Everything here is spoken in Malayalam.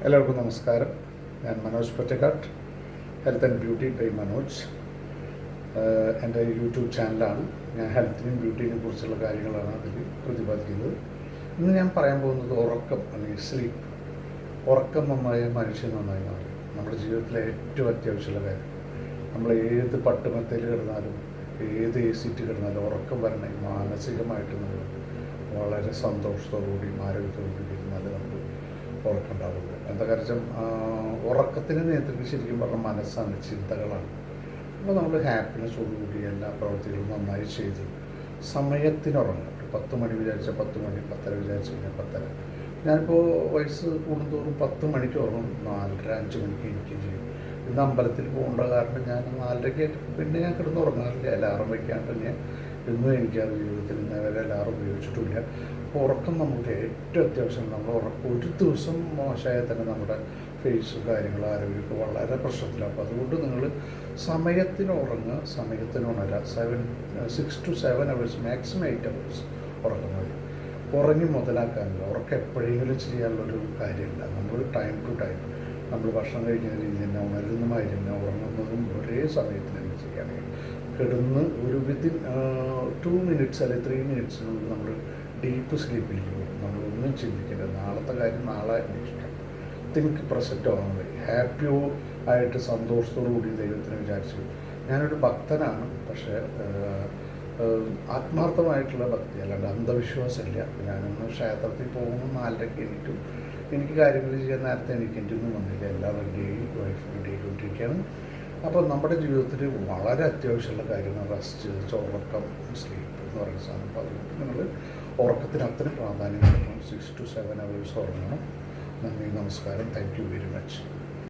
എല്ലാവർക്കും നമസ്കാരം. ഞാൻ Manoj Pottekkad, health and beauty by Manoj. എൻ്റെ യൂട്യൂബ് ചാനലാണ്. ഞാൻ ഹെൽത്തിനും ബ്യൂട്ടിനെ കുറിച്ചുള്ള കാര്യങ്ങളാണ് അതിൽ പ്രതിപാദിക്കുന്നത്. ഇന്ന് ഞാൻ പറയാൻ പോകുന്നത് ഉറക്കം അല്ലെങ്കിൽ സ്ലീപ്പ്. ഉറക്കം നന്നായി മനുഷ്യൻ നന്നായി മാറി. നമ്മുടെ ജീവിതത്തിലെ ഏറ്റവും അത്യാവശ്യമുള്ള കാര്യം. നമ്മൾ ഏത് പട്ടുമെത്തയിൽ കിടന്നാലും ഏത് സീറ്റ് കിടന്നാലും ഉറക്കം വരണമെങ്കിൽ മാനസികമായിട്ട് നമ്മൾ വളരെ സന്തോഷത്തോടുകൂടിയും ആരോഗ്യത്തോടുകൂടി ഇരുന്നാൽ നമുക്ക് ഉറക്കമുണ്ടാവുള്ളൂ. എന്താ കാര്യം, ഉറക്കത്തിന് നിയന്ത്രിക്കുന്നത് ശരിക്കും പറഞ്ഞാൽ മനസ്സാണ്, ചിന്തകളാണ്. അപ്പോൾ നമ്മൾ ഹാപ്പിനെസ്സോടുകൂടി എല്ലാ പ്രവൃത്തികളും നന്നായി ചെയ്ത് സമയത്തിനുറങ്ങും. 10 മണി വിചാരിച്ച 10 മണി, 10:30 വിചാരിച്ച കഴിഞ്ഞാൽ 10:30. ഞാനിപ്പോൾ വയസ്സ് കൂടുന്തോറും 10 മണിക്ക് ഉറങ്ങും, 4:30, 5 മണിക്ക് എനിക്കും ചെയ്യും. ഇന്ന് അമ്പലത്തിൽ പോകേണ്ട കാരണം ഞാൻ 4:30 പിന്നെ ഞാൻ കിടന്ന് ഉറങ്ങാറില്ല. അലാറം വയ്ക്കാണ്ട് ഞാൻ ഇന്നും എനിക്കത് ജീവിതത്തിൽ ഇന്ന് വരെ അലാറം ഉപയോഗിച്ചിട്ടില്ല. അപ്പോൾ ഉറക്കം നമുക്ക് ഏറ്റവും അത്യാവശ്യം. നമ്മൾ ഉറക്കം ഒരു ദിവസം മോശമായാൽ തന്നെ നമ്മുടെ ഫേസും കാര്യങ്ങളും ആരോഗ്യമൊക്കെ വളരെ പ്രശ്നത്തിലാണ്. അപ്പോൾ അതുകൊണ്ട് നിങ്ങൾ സമയത്തിന് ഉറങ്ങുക, സമയത്തിന് ഉണരുക. 6 to 7 hours, മാക്സിമം 8 hours ഉറക്കം മതി. ഉറങ്ങി മുതലാക്കാനില്ല. ഉറക്കം എപ്പോഴെങ്കിലും ചെയ്യാനുള്ളൊരു കാര്യമില്ല. നമ്മൾ ടൈം ടു ടൈം നമ്മൾ ഭക്ഷണം കഴിക്കുന്ന രീതി തന്നെ, ഉണരുന്നതുമായി തന്നെ ഉറങ്ങുന്നതും ഒരേ സമയത്ത് തന്നെ ചെയ്യുകയാണെങ്കിൽ കിടന്ന് ഒരു വിത്തിൻ 2 minutes അല്ലെങ്കിൽ 3 minutesനുള്ളിൽ നമ്മൾ ഡീപ്പ് സ്ലീപ്പിലേക്ക് പോകും. നമ്മളൊന്നും ചിന്തിക്കേണ്ട. നാളത്തെ കാര്യം നാളെ അന്വേഷിക്കാം. Think present only. ഹാപ്പിയോ ആയിട്ട് സന്തോഷത്തോടുകൂടി ദൈവത്തിനെ വിചാരിച്ചു. ഞാനൊരു ഭക്തനാണ്, പക്ഷേ ആത്മാർത്ഥമായിട്ടുള്ള ഭക്തി, അല്ലാണ്ട് അന്ധവിശ്വാസമില്ല. ഞാനൊന്ന് ക്ഷേത്രത്തിൽ പോകുമ്പോൾ 4:30 എണീറ്റും എനിക്ക് കാര്യങ്ങൾ ചെയ്യാൻ നേരത്തെ എണീക്കേണ്ടൊന്നും വന്നില്ല. എല്ലാം റെഡിയായി, വൈഫ് റെഡിയായിക്കൊണ്ടിരിക്കുകയാണ്. അപ്പോൾ നമ്മുടെ ജീവിതത്തിൽ വളരെ അത്യാവശ്യമുള്ള കാര്യമാണ് റെസ്റ്റ്, ഉറക്കം, സ്ലീപ്പ് എന്ന് പറയുന്ന സാധനം. അപ്പോൾ അതുകൊണ്ട് നിങ്ങൾ ഉറക്കത്തിന് അത്ര പ്രാധാന്യം കൊടുക്കണം. 6 to 7 hours ഉറങ്ങണം. നന്ദി, നമസ്കാരം. Thank you very much.